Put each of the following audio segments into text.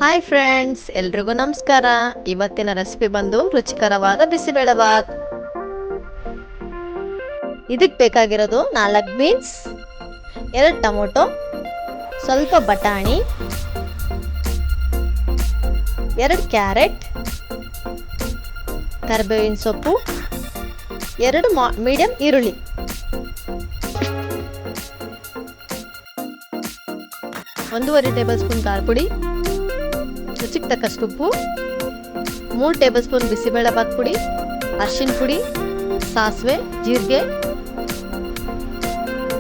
Hi friends, ಎಲ್ರಿಗೂ ನಮಸ್ಕಾರ. ಇವತ್ತಿನ ರೆಸಿಪಿ ಬಂದು ರುಚಿಕರವಾದ ಬಿಸಿಬೇಳೆಬಾತ್. ಇದಕ್ಕೆ ಬೇಕಾಗಿರೋದು 4 ಬೀನ್ಸ್, 2 ಟೊಮೊಟೊ, ಸ್ವಲ್ಪ ಬಟಾಣಿ, 2 ಕ್ಯಾರೆಟ್, ಕರಿಬೇವಿನ ಸೊಪ್ಪು, 2 ಮೀಡಿಯಂ ಈರುಳ್ಳಿ, 1.5 ಟೇಬಲ್ ಸ್ಪೂನ್ ಖಾರ ಪುಡಿ, ರುಚಿಗೆ ತಕ್ಕಷ್ಟು ಉಪ್ಪು, 3 ಟೇಬಲ್ ಸ್ಪೂನ್ ಬಿಸಿಬೇಳೆಬಾತ್ ಪುಡಿ, ಅರಿಶಿನ ಪುಡಿ, ಸಾಸಿವೆ, ಜೀರಿಗೆ,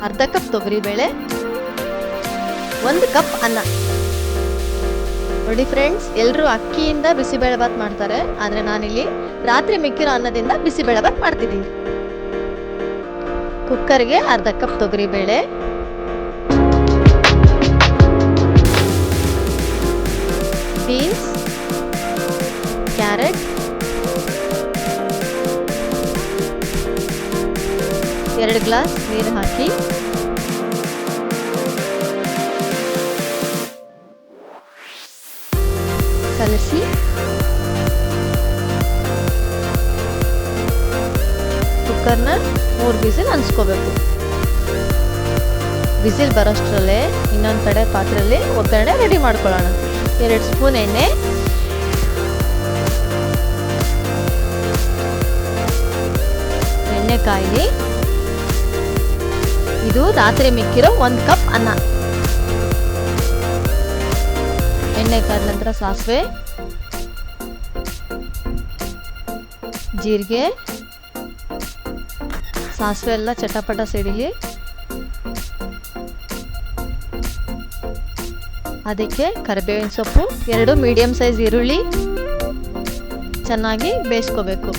ಅರ್ಧ ಕಪ್ ತೊಗರಿಬೇಳೆ, 1 ಕಪ್ ಅನ್ನ. ನೋಡಿ ಫ್ರೆಂಡ್ಸ್, ಎಲ್ಲರೂ ಅಕ್ಕಿಯಿಂದ ಬಿಸಿಬೇಳೆಬಾತ್ ಮಾಡ್ತಾರೆ, ಆದರೆ ನಾನಿಲ್ಲಿ ರಾತ್ರಿ ಮಿಕ್ಕಿರೋ ಅನ್ನದಿಂದ ಬಿಸಿಬೇಳೆಬಾತ್ ಮಾಡ್ತಿದ್ದೀನಿ. ಕುಕ್ಕರ್ಗೆ ಅರ್ಧ ಕಪ್ ತೊಗರಿಬೇಳೆ, ಬೀನ್ಸ್, ಕ್ಯಾರೆಟ್, 2 ಗ್ಲಾಸ್ ನೀರು ಹಾಕಿ ಕಲಸಿ ಕುಕ್ಕರ್ನ 3 ವಿಸಿಲ್ ಅನ್ಸ್ಕೋಬೇಕು. ವಿಸಿಲ್ ಬರೋಷ್ಟರಲ್ಲೇ ಇನ್ನೊಂದು ಕಡೆ ಪಾತ್ರೆಯಲ್ಲಿ ಒಗ್ಗರಣೆ ರೆಡಿ ಮಾಡ್ಕೊಳ್ಳೋಣ. 2 ಸ್ಪೂನ್ ಎಣ್ಣೆ, ಎಣ್ಣೆ ಕಾಯಿ, ಇದು ರಾತ್ರಿ ಮಿಕ್ಕಿರೋ 1 ಕಪ್ ಅನ್ನ. ಎಣ್ಣೆ ಕಾದ ನಂತರ ಸಾಸಿವೆ, ಜೀರಿಗೆ, ಸಾಸಿವೆ ಎಲ್ಲ ಚಟಪಟ ಸಿಡಿಲಿ. ಅದಕ್ಕೆ ಕರಿಬೇವಿನ ಸೊಪ್ಪು, 2 ಮೀಡಿಯಂ ಸೈಜ್ ಈರುಳ್ಳಿ ಚೆನ್ನಾಗಿ ಬೇಯಿಸ್ಕೋಬೇಕು.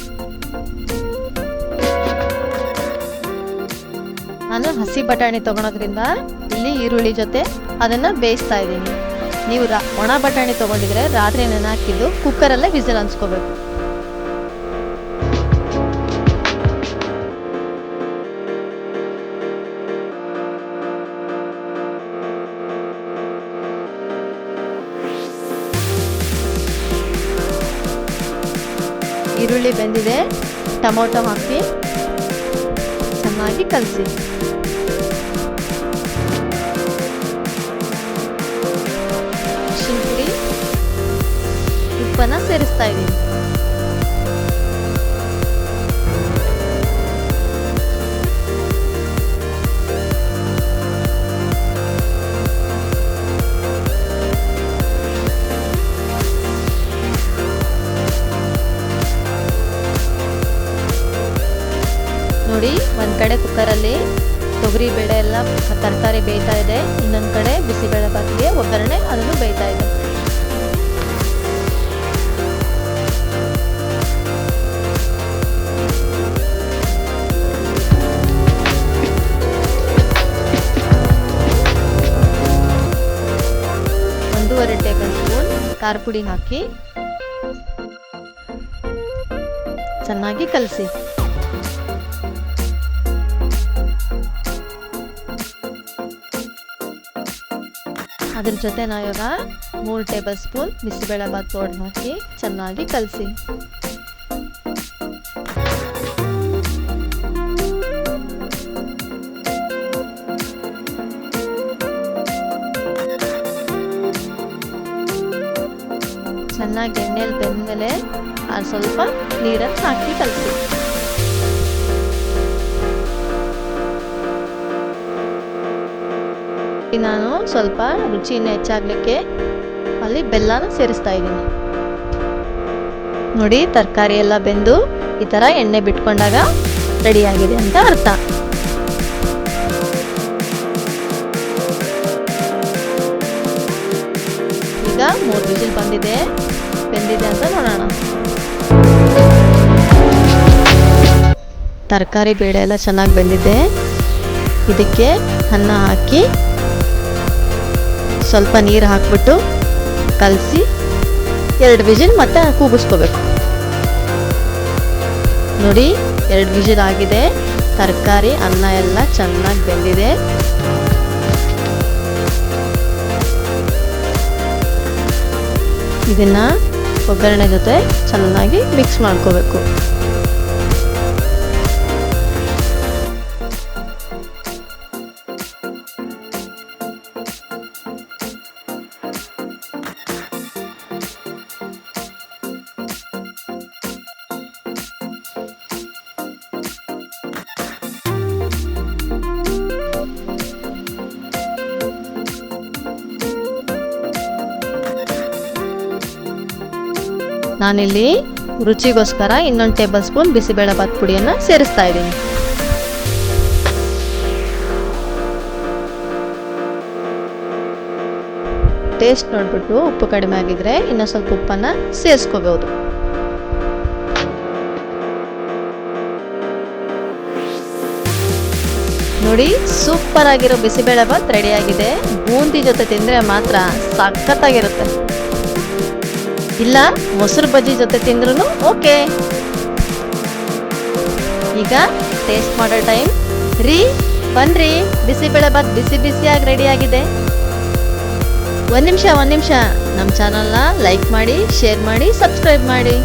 ನಾನು ಹಸಿ ಬಟಾಣಿ ತಗೊಳೋದ್ರಿಂದ ಇಲ್ಲಿ ಈರುಳ್ಳಿ ಜೊತೆ ಅದನ್ನು ಬೇಯಿಸ್ತಾ ಇದ್ದೀನಿ. ನೀವು ಒಣ ಬಟಾಣಿ ತಗೊಂಡಿದ್ರೆ ರಾತ್ರಿ ನೆನೆಹಾಕಿದ್ದು ಕುಕ್ಕರಲ್ಲೇ ವಿಸಿಲ್ ಅನ್ಸ್ಕೋಬೇಕು. ಈರುಳ್ಳಿ ಬೆಂದಿದೆ, ಟೊಮೊಟೊ ಹಾಕಿ ಚೆನ್ನಾಗಿ ಕಲಸಿ. ಅರಿಶಿನ ಪುಡಿ, ಉಪ್ಪನ್ನು ಸೇರಿಸ್ತಾ ಇದ್ದೀನಿ. ನೋಡಿ, ಒಂದು ಕಡೆ ಕುಕ್ಕರಲ್ಲಿ ತೊಗರಿ ಬೇಳೆ ಎಲ್ಲ ತರಕಾರಿ ಬೇಯ್ತಾ ಇದೆ, ಇನ್ನೊಂದು ಕಡೆ ಬಿಸಿಬೇಳೆಬಾತಿಗೆ ಒಗ್ಗರಣೆ ಅದನ್ನು ಬೇಯ್ತಾ ಇದೆ. ಒಂದೂವರೆ ಟೇಬಲ್ ಸ್ಪೂನ್ ಖಾರ ಪುಡಿ ಹಾಕಿ ಚೆನ್ನಾಗಿ ಕಲಸಿ. ಅದ್ರ ಜೊತೆ ನಾವಿವಾಗ 3 ಟೇಬಲ್ ಸ್ಪೂನ್ ಬಿಸಿಬೇಳೆಬಾತ್ ಪೌಡರ್ ಹಾಕಿ ಚೆನ್ನಾಗಿ ಕಲಸಿ. ಚೆನ್ನಾಗಿ ಎಣ್ಣೆಯಲ್ಲಿ ಬೆಂದ್ಮೇಲೆ ಸ್ವಲ್ಪ ನೀರನ್ನು ಹಾಕಿ ಕಲಸಿ. ನಾನು ಸ್ವಲ್ಪ ರುಚಿಯನ್ನು ಹೆಚ್ಚಾಗಲಿಕ್ಕೆ ಅಲ್ಲಿ ಬೆಲ್ಲನ ಸೇರಿಸ್ತಾ ಇದ್ದೀನಿ. ನೋಡಿ, ತರಕಾರಿ ಎಲ್ಲ ಬೆಂದು ಈ ಥರ ಎಣ್ಣೆ ಬಿಟ್ಕೊಂಡಾಗ ರೆಡಿಯಾಗಿದೆ ಅಂತ ಅರ್ಥ. ಈಗ 3 ವಿಸಿಲ್ ಬೆಂದಿದೆ ಅಂತ ನೋಡೋಣ. ತರಕಾರಿ ಬೇಳೆ ಎಲ್ಲ ಚೆನ್ನಾಗಿ ಬೆಂದಿದೆ. ಇದಕ್ಕೆ ಅನ್ನ ಹಾಕಿ ಸ್ವಲ್ಪ ನೀರು ಹಾಕ್ಬಿಟ್ಟು ಕಲಸಿ 2 ವಿಸಿಲ್ ಮತ್ತೆ ಕೂಗಿಸ್ಕೋಬೇಕು. ನೋಡಿ, 2 ವಿಸಿಲ್ ಆಗಿದೆ. ತರಕಾರಿ ಅನ್ನ ಎಲ್ಲ ಚೆನ್ನಾಗಿ ಬೆಂದಿದೆ. ಇದನ್ನು ಒಗ್ಗರಣೆ ಜೊತೆ ಚೆನ್ನಾಗಿ ಮಿಕ್ಸ್ ಮಾಡ್ಕೋಬೇಕು. ನಾನಿಲ್ಲಿ ರುಚಿಗೋಸ್ಕರ ಇನ್ನೊಂದು ಟೇಬಲ್ ಸ್ಪೂನ್ ಬಿಸಿಬೇಳೆಬಾತ್ ಪುಡಿಯನ್ನು ಸೇರಿಸ್ತಾ ಇದ್ದೀನಿ. ಟೇಸ್ಟ್ ನೋಡ್ಬಿಟ್ಟು ಉಪ್ಪು ಕಡಿಮೆ ಆಗಿದ್ರೆ ಇನ್ನೂ ಸ್ವಲ್ಪ ಉಪ್ಪನ್ನು ಸೇರಿಸ್ಕೋಬಹುದು. ನೋಡಿ, ಸೂಪರ್ ಆಗಿರೋ ಬಿಸಿಬೇಳೆಬಾತ್ ರೆಡಿ ಆಗಿದೆ. ಬೂಂದಿ ಜೊತೆ ತಿಂದರೆ ಮಾತ್ರ ಸಖತ್ತಾಗಿರುತ್ತೆ. ಇಲ್ಲ ಮೊಸರು ಬಜ್ಜಿ ಜೊತೆ ತಿಂದ್ರೂ ಓಕೆ. ಈಗ ಟೇಸ್ಟ್ ಮಾಡೋ ಟೈಮ್ ರೀ. ಬನ್ರಿ, ಬಿಸಿಬೇಳೆಬಾತ್ ಬಿಸಿ ಬಿಸಿಯಾಗಿ ರೆಡಿ ಆಗಿದೆ. ಒಂದು ನಿಮಿಷ ನಮ್ಮ ಚಾನಲ್ನ ಲೈಕ್ ಮಾಡಿ, ಶೇರ್ ಮಾಡಿ, ಸಬ್ಸ್ಕ್ರೈಬ್ ಮಾಡಿ.